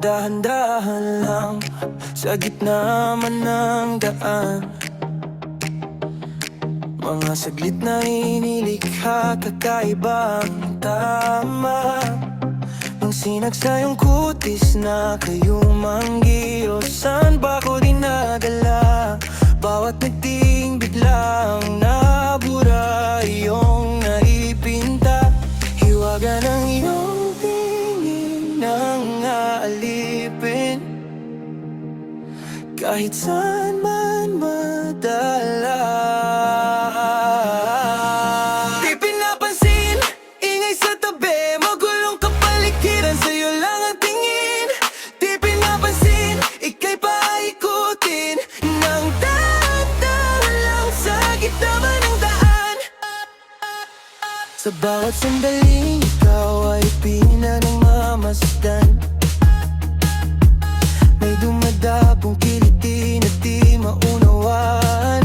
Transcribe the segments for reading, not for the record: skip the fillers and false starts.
dahan-dahan lang sa gitna man ng daan. Mga saglit na inilikha, kakaibang tama. Nung sinagsayong kutis na kayo manggiro, saan ba ko dinadala? Bawat nagting biglang nabura, iyong naipinta. Hiwaga ng iyong tingin nang aalipin, kahit saan man madala. Di pinapansin, ingay sa tabi, magulong kapaligiran, sa'yo lang ang tingin. Di pinapansin, ika'y paikutin ng dahan-dahan lang sa gitna ba ng daan. Sa bawat sandaling ikaw ay pinanamamasdan, may dumadapong kiliti na di maunawaan.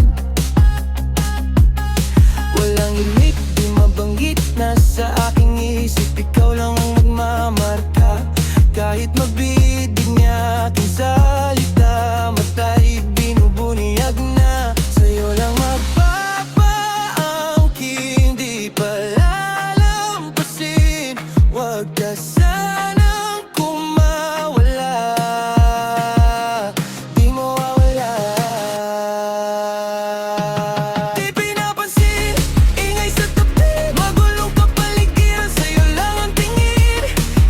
Walang imik, di mabanggit, nasa aking isip, ikaw lang ang nagmamarka. Kahit mabidig niya aking salita, mata'y binubunyag na. Sa'yo lang magpapaangking, di palalampasin. Huwag ka sanang kumawala, di mawawala. Di pinapansin, ingay sa tabi, magulong kapaligiran, sa'yo lang ang tingin.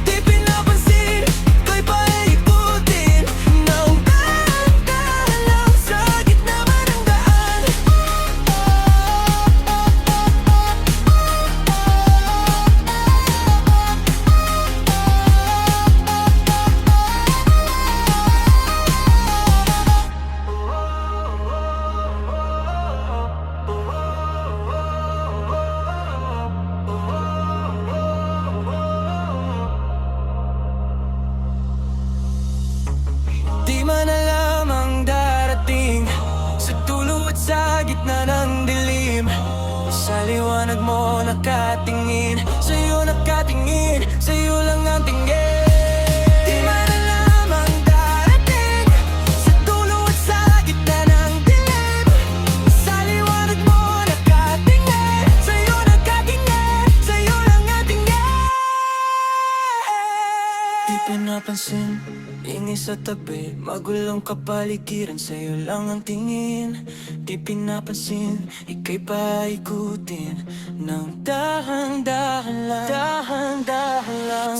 Di pinapansin, ika'y paikutin ng dahan-dahan lang sa gitna ba ng daan. Di man alam ang darating, sa dulo at sa gitna ng dilim. Sa liwanag mo nakatingin, sa'yo nakatingin, sa'yo lang ang tingin. Di man alam ang darating, sa dulo at sa gitna ng dilim. Sa liwanag mo nakatingin, sa'yo nakatingin, sa'yo lang ang tingin. Di pinapansin, ingay sa tabi, magulong kapaligiran, sa'yo lang ang tingin. Di pinapansin, ika'y paikutin ng dahan-dahan lang, dahan-dahan lang.